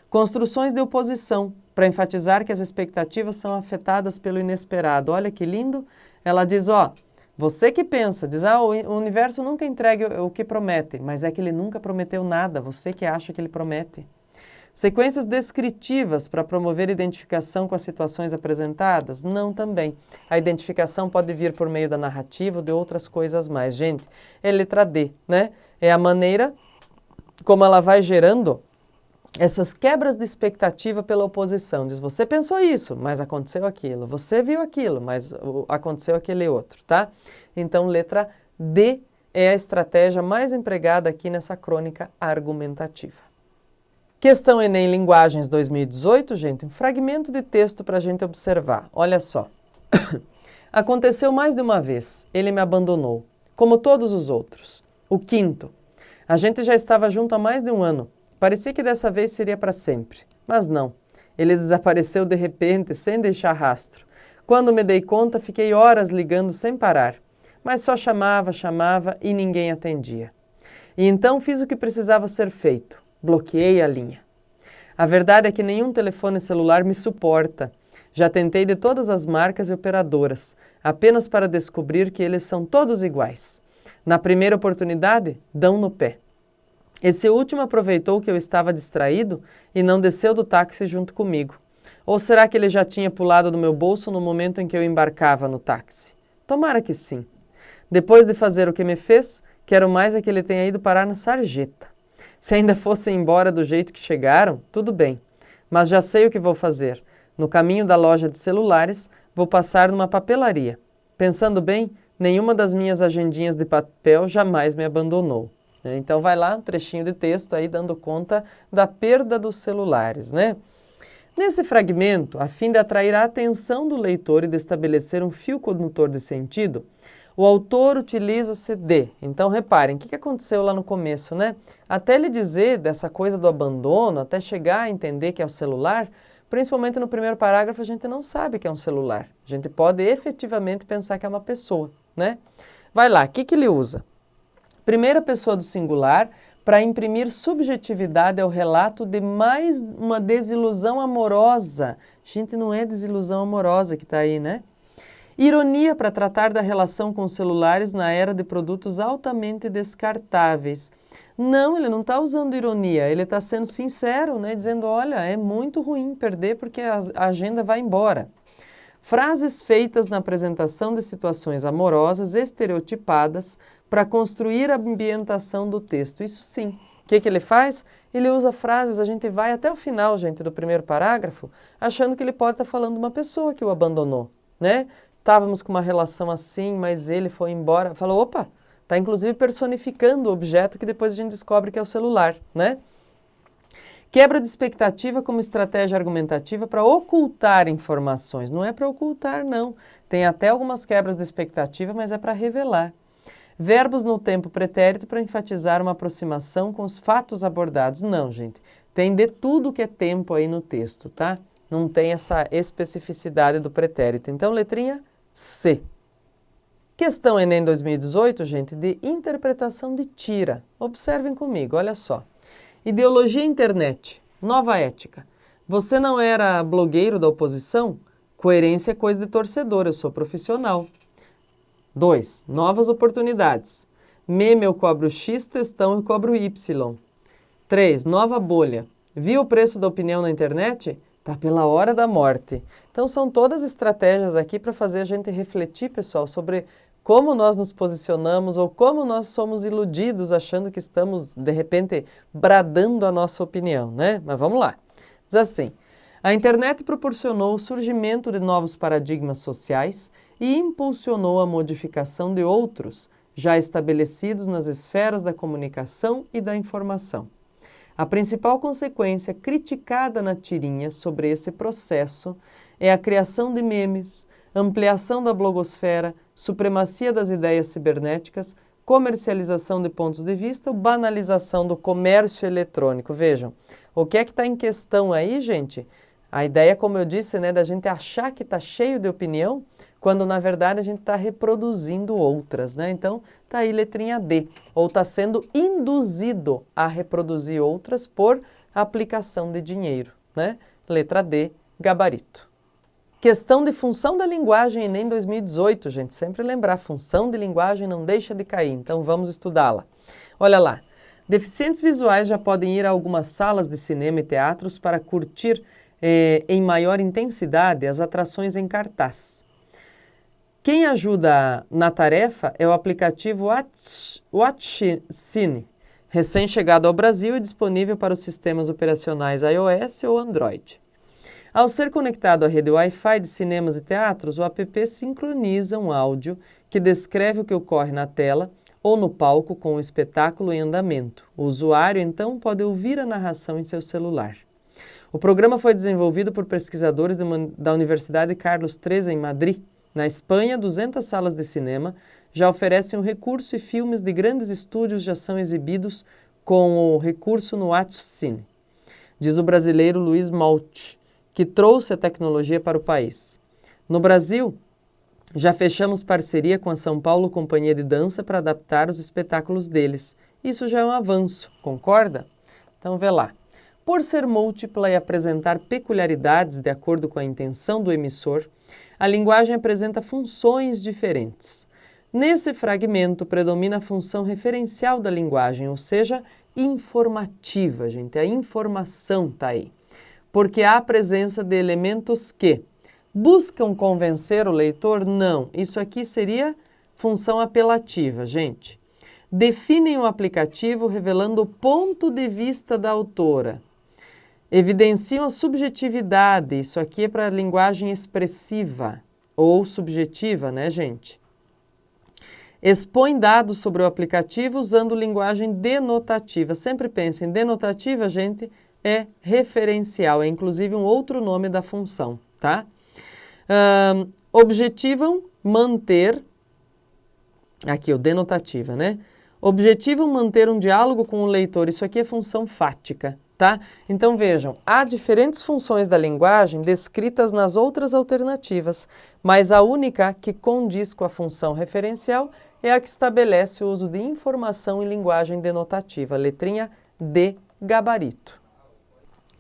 Construções de oposição, para enfatizar que as expectativas são afetadas pelo inesperado. Olha que lindo. Ela diz, ó, você que pensa, diz, o universo nunca entrega o que promete, mas é que ele nunca prometeu nada, você que acha que ele promete. Sequências descritivas para promover identificação com as situações apresentadas? Não, também. A identificação pode vir por meio da narrativa ou de outras coisas mais. Gente, é letra D, né? É a maneira como ela vai gerando essas quebras de expectativa pela oposição. Diz, você pensou isso, mas aconteceu aquilo. Você viu aquilo, mas aconteceu aquele outro, tá? Então, letra D é a estratégia mais empregada aqui nessa crônica argumentativa. Questão Enem Linguagens 2018, gente, um fragmento de texto para a gente observar. Olha só. Aconteceu mais de uma vez. Ele me abandonou, como todos os outros. O quinto. A gente já estava junto há mais de um ano. Parecia que dessa vez seria para sempre. Mas não. Ele desapareceu de repente, sem deixar rastro. Quando me dei conta, fiquei horas ligando sem parar. Mas só chamava e ninguém atendia. E então fiz o que precisava ser feito. Bloqueei a linha. A verdade é que nenhum telefone celular me suporta. Já tentei de todas as marcas e operadoras, apenas para descobrir que eles são todos iguais. Na primeira oportunidade, dão no pé. Esse último aproveitou que eu estava distraído e não desceu do táxi junto comigo. Ou será que ele já tinha pulado do meu bolso no momento em que eu embarcava no táxi? Tomara que sim. Depois de fazer o que me fez, quero mais é que ele tenha ido parar na sarjeta. Se ainda fossem embora do jeito que chegaram, tudo bem. Mas já sei o que vou fazer. No caminho da loja de celulares, vou passar numa papelaria. Pensando bem, nenhuma das minhas agendinhas de papel jamais me abandonou. Então vai lá, um trechinho de texto aí dando conta da perda dos celulares, né? Nesse fragmento, a fim de atrair a atenção do leitor e de estabelecer um fio condutor de sentido, o autor utiliza-se de. Então, reparem, o que aconteceu lá no começo, né? Até ele dizer dessa coisa do abandono, até chegar a entender que é o celular, principalmente no primeiro parágrafo, a gente não sabe que é um celular. A gente pode efetivamente pensar que é uma pessoa, né? Vai lá, o que ele usa? Primeira pessoa do singular para imprimir subjetividade ao relato de mais uma desilusão amorosa. Gente, não é desilusão amorosa que está aí, né? Ironia para tratar da relação com os celulares na era de produtos altamente descartáveis. Não, ele não está usando ironia, ele está sendo sincero, né? Dizendo, olha, é muito ruim perder porque a agenda vai embora. Frases feitas na apresentação de situações amorosas estereotipadas para construir a ambientação do texto. Isso sim. O que ele faz? Ele usa frases, a gente vai até o final, gente, do primeiro parágrafo, achando que ele pode estar falando de uma pessoa que o abandonou, né? Estávamos com uma relação assim, mas ele foi embora. Falou, opa, está inclusive personificando o objeto que depois a gente descobre que é o celular, né? Quebra de expectativa como estratégia argumentativa para ocultar informações. Não é para ocultar, não. Tem até algumas quebras de expectativa, mas é para revelar. Verbos no tempo pretérito para enfatizar uma aproximação com os fatos abordados. Não, gente. Tem de tudo que é tempo aí no texto, tá? Não tem essa especificidade do pretérito. Então, letrinha C. Questão Enem 2018, gente, de interpretação de tira. Observem comigo, olha só. Ideologia internet, nova ética. Você não era blogueiro da oposição? Coerência é coisa de torcedor, eu sou profissional. 2. Novas oportunidades. Meme eu cobro X, textão eu cobro Y. 3. Nova bolha. Viu o preço da opinião na internet? Tá pela hora da morte. Então são todas estratégias aqui para fazer a gente refletir, pessoal, sobre como nós nos posicionamos ou como nós somos iludidos achando que estamos, de repente, bradando a nossa opinião, né? Mas vamos lá. Diz assim, a internet proporcionou o surgimento de novos paradigmas sociais e impulsionou a modificação de outros, já estabelecidos nas esferas da comunicação e da informação. A principal consequência criticada na tirinha sobre esse processo é a criação de memes, ampliação da blogosfera, supremacia das ideias cibernéticas, comercialização de pontos de vista, banalização do comércio eletrônico. Vejam, o que é que está em questão aí, gente? A ideia, como eu disse, né, da gente achar que está cheio de opinião, quando na verdade a gente está reproduzindo outras, né? Então, está aí letrinha D, ou está sendo induzido a reproduzir outras por aplicação de dinheiro, né? Letra D, gabarito. Questão de função da linguagem Enem 2018, gente. Sempre lembrar, função de linguagem não deixa de cair, então vamos estudá-la. Olha lá, deficientes visuais já podem ir a algumas salas de cinema e teatros para curtir em maior intensidade as atrações em cartaz. Quem ajuda na tarefa é o aplicativo WatchCine, recém-chegado ao Brasil e disponível para os sistemas operacionais iOS ou Android. Ao ser conectado à rede Wi-Fi de cinemas e teatros, o app sincroniza um áudio que descreve o que ocorre na tela ou no palco com o espetáculo em andamento. O usuário, então, pode ouvir a narração em seu celular. O programa foi desenvolvido por pesquisadores da Universidade Carlos III, em Madrid. Na Espanha, 200 salas de cinema já oferecem o recurso e filmes de grandes estúdios já são exibidos com o recurso no WatchCine, diz o brasileiro Luiz Malte, que trouxe a tecnologia para o país. No Brasil, já fechamos parceria com a São Paulo Companhia de Dança para adaptar os espetáculos deles. Isso já é um avanço, concorda? Então vê lá. Por ser múltipla e apresentar peculiaridades de acordo com a intenção do emissor, a linguagem apresenta funções diferentes. Nesse fragmento predomina a função referencial da linguagem, ou seja, informativa, gente. A informação está aí. Porque há a presença de elementos que buscam convencer o leitor? Não. Isso aqui seria função apelativa, gente. Definem o aplicativo revelando o ponto de vista da autora. Evidenciam a subjetividade. Isso aqui é para a linguagem expressiva ou subjetiva, né, gente? Expõe dados sobre o aplicativo usando linguagem denotativa. Sempre pensem, denotativa, gente, é referencial, é inclusive um outro nome da função, tá? Objetivam manter, aqui o denotativa, né? Objetivam manter um diálogo com o leitor, isso aqui é função fática, tá? Então vejam, há diferentes funções da linguagem descritas nas outras alternativas, mas a única que condiz com a função referencial é a que estabelece o uso de informação em linguagem denotativa, letrinha D, gabarito.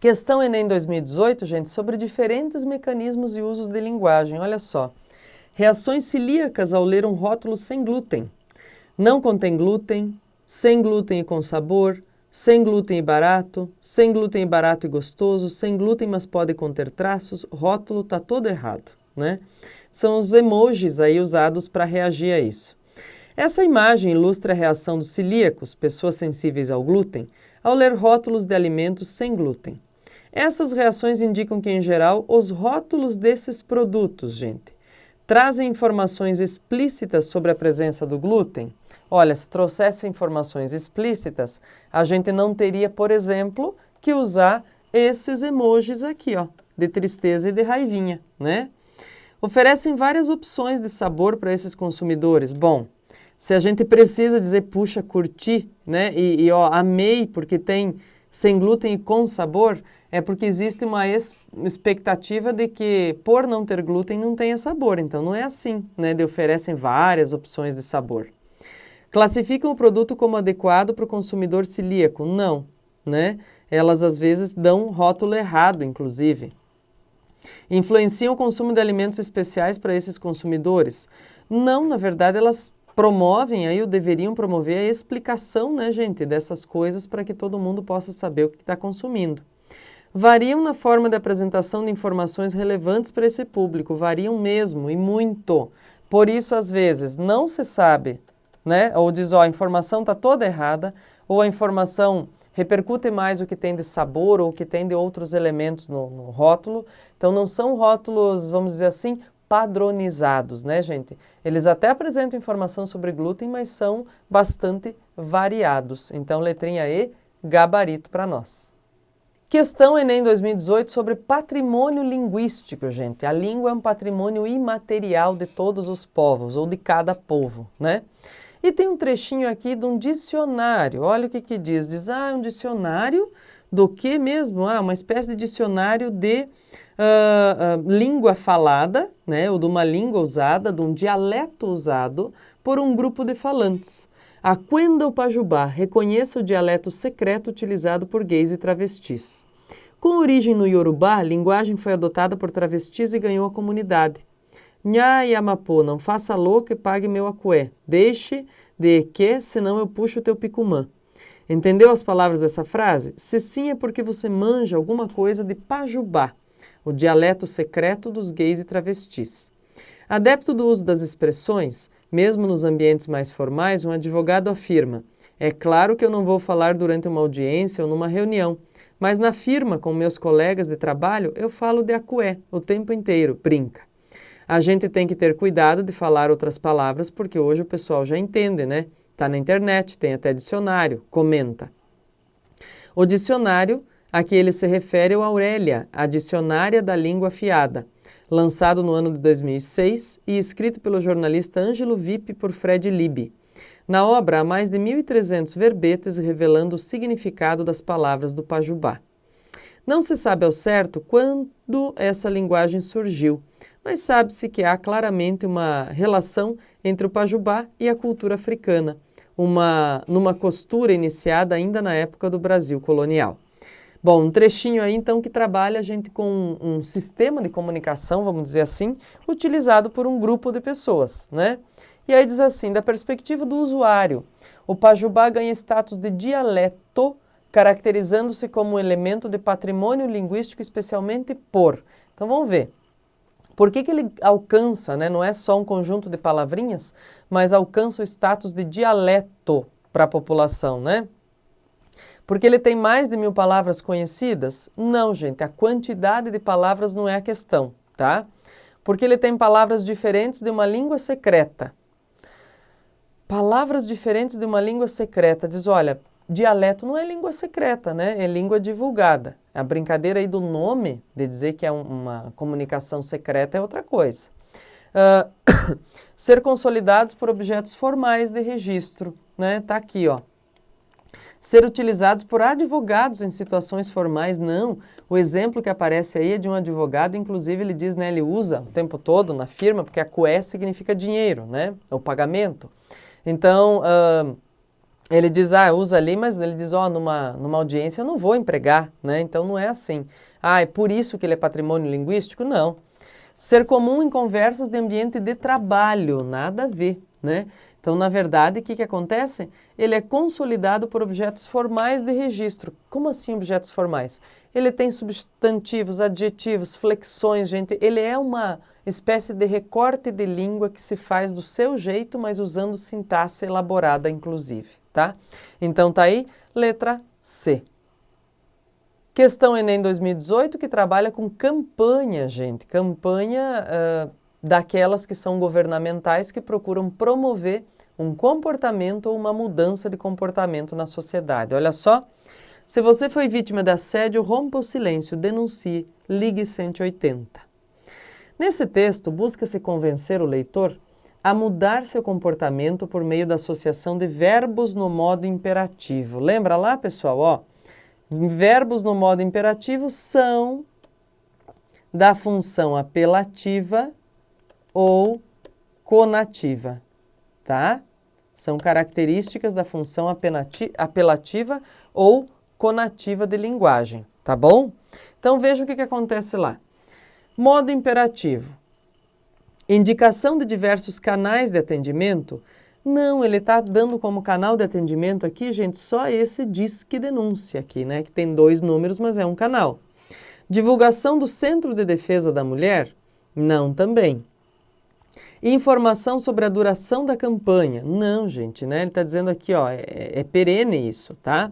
Questão Enem 2018, gente, sobre diferentes mecanismos e usos de linguagem. Olha só. Reações celíacas ao ler um rótulo sem glúten. Não contém glúten, sem glúten e com sabor, sem glúten e barato e gostoso, sem glúten mas pode conter traços, rótulo está todo errado, né? São os emojis aí usados para reagir a isso. Essa imagem ilustra a reação dos celíacos, pessoas sensíveis ao glúten, ao ler rótulos de alimentos sem glúten. Essas reações indicam que, em geral, os rótulos desses produtos, gente, trazem informações explícitas sobre a presença do glúten. Olha, se trouxesse informações explícitas, a gente não teria, por exemplo, que usar esses emojis aqui, ó, de tristeza e de raivinha, né? Oferecem várias opções de sabor para esses consumidores. Bom, se a gente precisa dizer, puxa, curti, né? Ó, amei porque tem sem glúten e com sabor, é porque existe uma expectativa de que, por não ter glúten, não tenha sabor. Então, não é assim, né? De oferecem várias opções de sabor. Classificam o produto como adequado para o consumidor celíaco? Não, né? Elas, às vezes, dão um rótulo errado, inclusive. Influenciam o consumo de alimentos especiais para esses consumidores? Não, na verdade, elas promovem, aí ou deveriam promover a explicação, né, gente, dessas coisas para que todo mundo possa saber o que está consumindo. Variam na forma de apresentação de informações relevantes para esse público, variam mesmo e muito. Por isso, às vezes, não se sabe, né? Ou diz, ó, a informação está toda errada, ou a informação repercute mais o que tem de sabor ou o que tem de outros elementos no rótulo. Então, não são rótulos, vamos dizer assim, padronizados, né, gente? Eles até apresentam informação sobre glúten, mas são bastante variados. Então, letrinha E, gabarito para nós. Questão Enem 2018 sobre patrimônio linguístico, gente. A língua é um patrimônio imaterial de todos os povos, ou de cada povo, né? E tem um trechinho aqui de um dicionário. Olha o que diz. Diz, um dicionário do que mesmo? Uma espécie de dicionário de língua falada, né? Ou de uma língua usada, de um dialeto usado por um grupo de falantes. Aquenda o Pajubá, reconheça o dialeto secreto utilizado por gays e travestis. Com origem no Yorubá, a linguagem foi adotada por travestis e ganhou a comunidade. Nha Yamapô, não faça louco e pague meu acué. Deixe de que, senão eu puxo o teu picumã. Entendeu as palavras dessa frase? Se sim, é porque você manja alguma coisa de Pajubá, o dialeto secreto dos gays e travestis. Adepto do uso das expressões, mesmo nos ambientes mais formais, um advogado afirma: é claro que eu não vou falar durante uma audiência ou numa reunião, mas na firma com meus colegas de trabalho eu falo de acué o tempo inteiro, brinca. A gente tem que ter cuidado de falar outras palavras porque hoje o pessoal já entende, né? Tá na internet, tem até dicionário, comenta. O dicionário a que ele se refere é o Aurélia, a Dicionária da Língua Afiada, lançado no ano de 2006 e escrito pelo jornalista Ângelo Vippe por Fred Libby. Na obra, há mais de 1.300 verbetes revelando o significado das palavras do Pajubá. Não se sabe ao certo quando essa linguagem surgiu, mas sabe-se que há claramente uma relação entre o Pajubá e a cultura africana, numa costura iniciada ainda na época do Brasil colonial. Bom, um trechinho aí então que trabalha a gente com um sistema de comunicação, vamos dizer assim, utilizado por um grupo de pessoas, né? E aí diz assim, da perspectiva do usuário, o Pajubá ganha status de dialeto, caracterizando-se como um elemento de patrimônio linguístico especialmente por... Então vamos ver. Por que ele alcança, né? Não é só um conjunto de palavrinhas, mas alcança o status de dialeto para a população, né? Porque ele tem mais de 1.000 palavras conhecidas? Não, gente, a quantidade de palavras não é a questão, tá? Porque ele tem palavras diferentes de uma língua secreta. Palavras diferentes de uma língua secreta. Diz, olha, dialeto não é língua secreta, né? É língua divulgada. A brincadeira aí do nome, de dizer que é uma comunicação secreta, é outra coisa. Ser consolidados por objetos formais de registro, né? Tá aqui, ó. Ser utilizados por advogados em situações formais, não. O exemplo que aparece aí é de um advogado, inclusive ele diz, né, ele usa o tempo todo na firma, porque acué significa dinheiro, né, ou pagamento. Então, ele diz, usa ali, mas ele diz, numa audiência eu não vou empregar, né, então não é assim. É por isso que ele é patrimônio linguístico? Não. Ser comum em conversas de ambiente de trabalho, nada a ver, né? Então, na verdade, o que acontece? Ele é consolidado por objetos formais de registro. Como assim objetos formais? Ele tem substantivos, adjetivos, flexões, gente. Ele é uma espécie de recorte de língua que se faz do seu jeito, mas usando sintaxe elaborada, inclusive, tá? Então, tá aí, letra C. Questão Enem 2018, que trabalha com campanha, gente. Campanha daquelas que são governamentais, que procuram promover um comportamento ou uma mudança de comportamento na sociedade. Olha só, se você foi vítima de assédio, rompa o silêncio, denuncie, ligue 180. Nesse texto, busca-se convencer o leitor a mudar seu comportamento por meio da associação de verbos no modo imperativo. Lembra lá, pessoal? Ó, verbos no modo imperativo são da função apelativa ou conativa, tá? São características da função apelativa ou conativa de linguagem, tá bom? Então veja o que acontece lá. Modo imperativo. Indicação de diversos canais de atendimento. Não, ele está dando como canal de atendimento aqui, gente, só esse Disque Denúncia aqui, né? Que tem 2 números, mas é um canal. Divulgação do Centro de Defesa da Mulher? Não, também. Informação sobre a duração da campanha? Não, gente, né? Ele está dizendo aqui, ó, é perene isso, tá?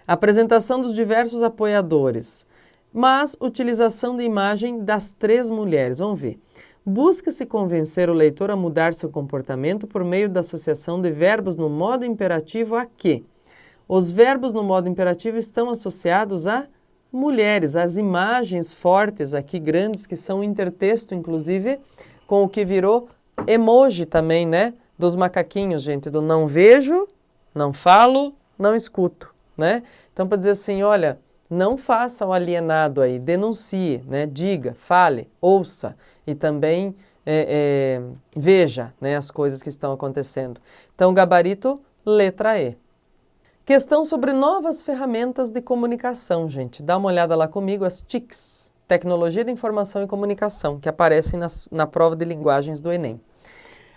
Apresentação dos diversos apoiadores. Mas utilização de imagem das 3 mulheres. Vamos ver. Busca-se convencer o leitor a mudar seu comportamento por meio da associação de verbos no modo imperativo a quê? Os verbos no modo imperativo estão associados a mulheres, as imagens fortes aqui, grandes, que são intertexto, inclusive, com o que virou emoji também, né? Dos macaquinhos, gente, do não vejo, não falo, não escuto, né? Então, para dizer assim, olha, não faça o alienado aí, denuncie, né? Diga, fale, ouça e também veja, né, as coisas que estão acontecendo. Então, gabarito, letra E. Questão sobre novas ferramentas de comunicação, gente. Dá uma olhada lá comigo, as TICs, Tecnologia de Informação e Comunicação, que aparecem na prova de linguagens do Enem.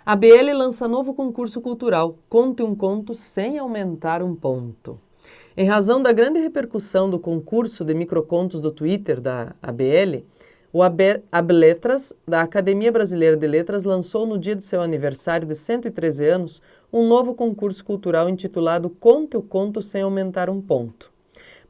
A BL lança novo concurso cultural, Conte um Conto sem aumentar um ponto. Em razão da grande repercussão do concurso de microcontos do Twitter da ABL, o ABLetras, da Academia Brasileira de Letras, lançou no dia de seu aniversário de 113 anos um novo concurso cultural intitulado Conte o Conto sem aumentar um ponto,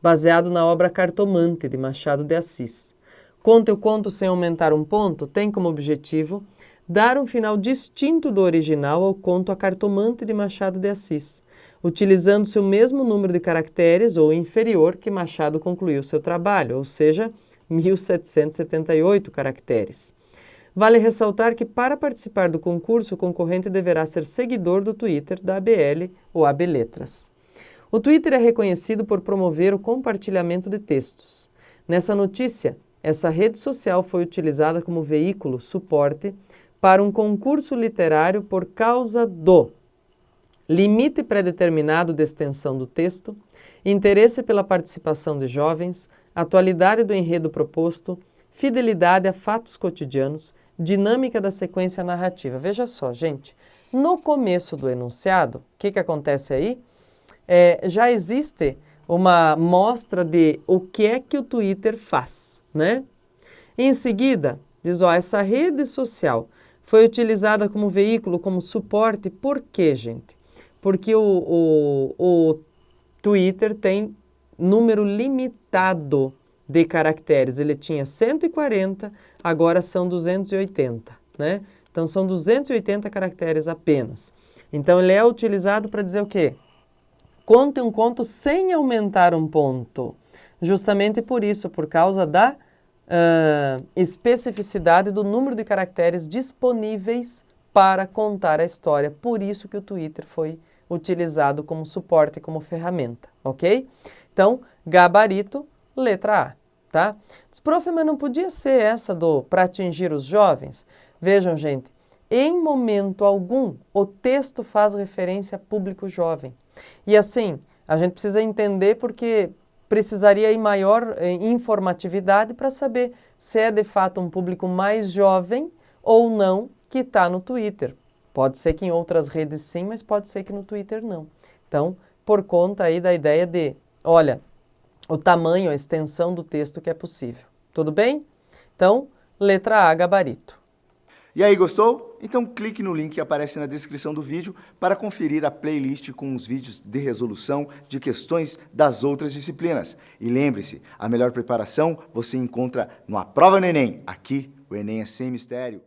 baseado na obra Cartomante, de Machado de Assis. Conte o Conto sem aumentar um ponto tem como objetivo dar um final distinto do original ao conto A Cartomante, de Machado de Assis, utilizando-se o mesmo número de caracteres ou inferior que Machado concluiu seu trabalho, ou seja, 1.778 caracteres. Vale ressaltar que, para participar do concurso, o concorrente deverá ser seguidor do Twitter da ABL ou ABLetras. O Twitter é reconhecido por promover o compartilhamento de textos. Nessa notícia, essa rede social foi utilizada como veículo, suporte, para um concurso literário por causa do limite pré-determinado de extensão do texto, interesse pela participação de jovens, atualidade do enredo proposto, fidelidade a fatos cotidianos, dinâmica da sequência narrativa. Veja só, gente, no começo do enunciado, o que acontece aí? Já existe uma mostra de o que é que o Twitter faz, né? Em seguida, diz, ó, essa rede social foi utilizada como veículo, como suporte, por quê, gente? Porque o Twitter tem número limitado de caracteres. Ele tinha 140, agora são 280, né? Então, são 280 caracteres apenas. Então, ele é utilizado para dizer o quê? Conte um conto sem aumentar um ponto. Justamente por isso, por causa da especificidade do número de caracteres disponíveis para contar a história. Por isso que o Twitter foi utilizado como suporte, como ferramenta, ok? Então, gabarito, letra A, tá? Diz, prof, mas não podia ser essa para atingir os jovens? Vejam, gente, em momento algum, o texto faz referência a público jovem. E assim, a gente precisa entender porque precisaria aí maior informatividade para saber se é de fato um público mais jovem ou não que está no Twitter. Pode ser que em outras redes sim, mas pode ser que no Twitter não. Então, por conta aí da ideia de, olha, o tamanho, a extensão do texto que é possível. Tudo bem? Então, letra A, gabarito. E aí, gostou? Então clique no link que aparece na descrição do vídeo para conferir a playlist com os vídeos de resolução de questões das outras disciplinas. E lembre-se, a melhor preparação você encontra no A Prova no Enem. Aqui, o Enem é sem mistério.